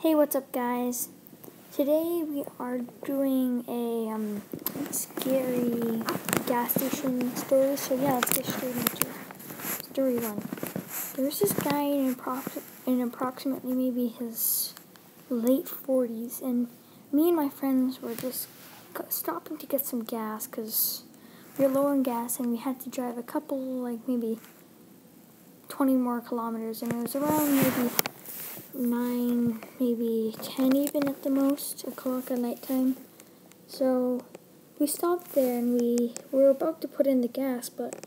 Hey, what's up, guys? Today we are doing a scary gas station story. So yeah, let's get straight into story one. There's this guy in approximately maybe his late 40s, and me and my friends were just stopping to get some gas because we were low on gas, and we had to drive a couple, like maybe 20 more kilometers, and it was around maybe 9, maybe 10 even at the most, o'clock at nighttime. So we stopped there and we were about to put in the gas, but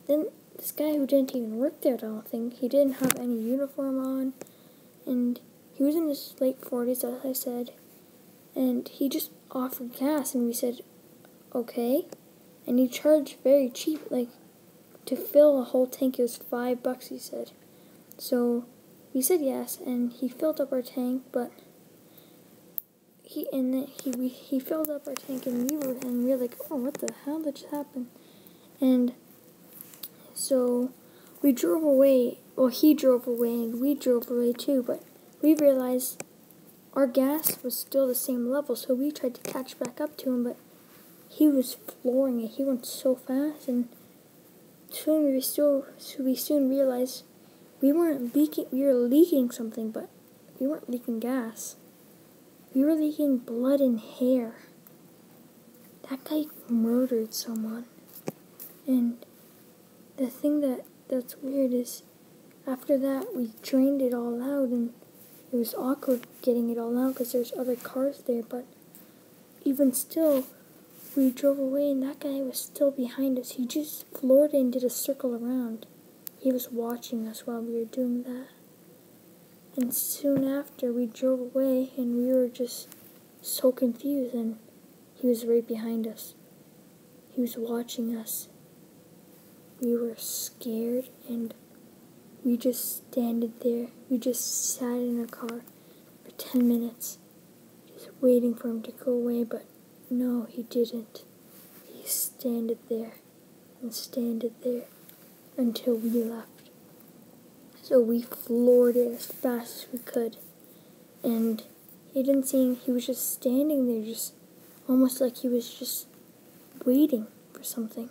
then this guy who didn't even work there, I don't think, he didn't have any uniform on, and he was in his late 40s, as I said, and he just offered gas, and we said, okay, and he charged very cheap, like, to fill a whole tank, it was $5, he said. So we said yes, and he filled up our tank, but he filled up our tank, and we were like, oh, what the hell did just happen? And so we drove away. Well, he drove away, and we drove away too. But we realized our gas was still the same level, so we tried to catch back up to him, but he was flooring it. He went so fast, and we soon realized we weren't leaking. We were leaking something, but we weren't leaking gas. We were leaking blood and hair. That guy murdered someone. And the thing that's weird is, after that, we drained it all out, and it was awkward getting it all out because there's other cars there. But even still, we drove away, and that guy was still behind us. He just floored it and did a circle around. He was watching us while we were doing that. And soon after, we drove away, and we were just so confused, and he was right behind us. He was watching us. We were scared, and we just standed there. We just sat in our car for 10 minutes, just waiting for him to go away, but no, he didn't. He standed there and standed there until we left. So we floored it as fast as we could, and he was just standing there, just almost like he was just waiting for something.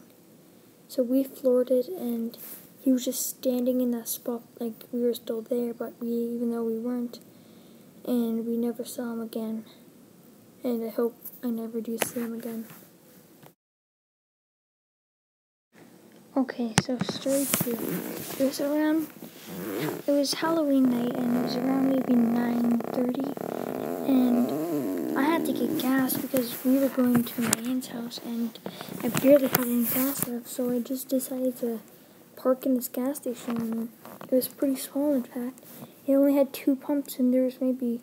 So we floored it, and he was just standing in that spot like we were still there, but even though we weren't, and we never saw him again, and I hope I never do see him again. Okay, so story 2. It was Halloween night, and it was around maybe 9:30, and I had to get gas because we were going to my aunt's house, and I barely had any gas left, so I just decided to park in this gas station, and it was pretty small, in fact. It only had 2 pumps, and there was maybe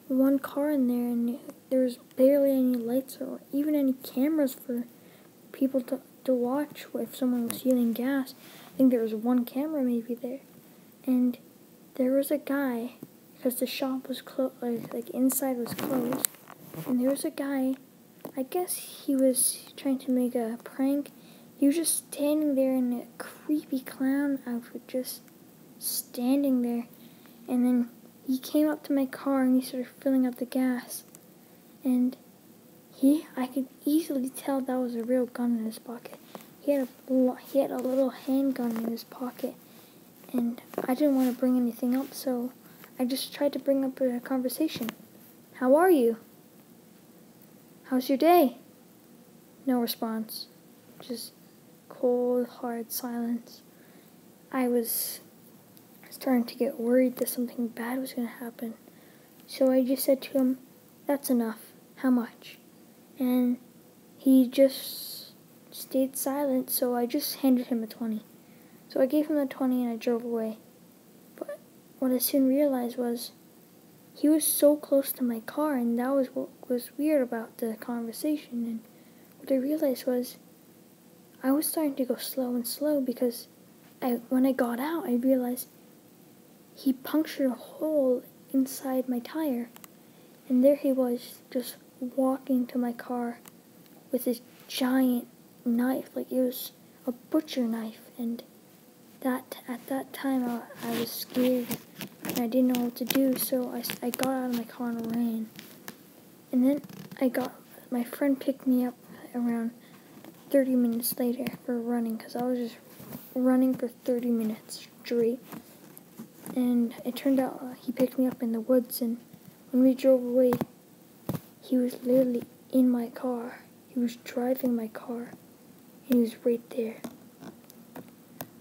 1 car in there, and there was barely any lights or even any cameras for people to watch if someone was stealing gas. I think there was 1 camera maybe there. And there was a guy, because the shop was closed, like inside was closed, and there was a guy, I guess he was trying to make a prank. He was just standing there in a creepy clown outfit, just standing there. And then he came up to my car, and he started filling up the gas. And I could easily tell that was a real gun in his pocket. He had a little handgun in his pocket, and I didn't want to bring anything up, so I just tried to bring up a conversation. How are you? How's your day? No response. Just cold, hard silence. I was starting to get worried that something bad was going to happen. So I just said to him, that's enough. How much? And he just stayed silent, so I just handed him a 20. So I gave him the 20 and I drove away. But what I soon realized was he was so close to my car, and that was what was weird about the conversation. And what I realized was I was starting to go slow and slow because when I got out, I realized he punctured a hole inside my tire. And there he was, just walking to my car with this giant knife, like it was a butcher knife, and at that time I was scared. and I didn't know what to do, so I got out of my car and ran. And then my friend picked me up around 30 minutes later for running, because I was just running for 30 minutes straight. And it turned out he picked me up in the woods, and when we drove away, he was literally in my car. He was driving my car, and he was right there.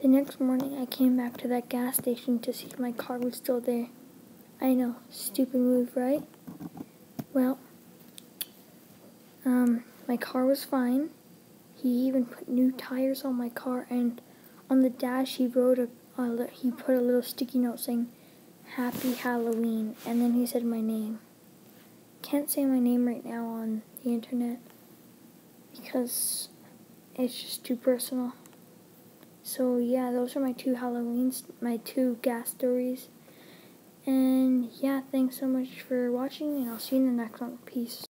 The next morning, I came back to that gas station to see if my car was still there. I know, stupid move, right? Well, my car was fine. He even put new tires on my car, and on the dash he put a little sticky note saying, "Happy Halloween," and then he said my name. Can't say my name right now on the internet because it's just too personal. So yeah, those are my my two gas stories. And yeah, thanks so much for watching, and I'll see you in the next one. Peace.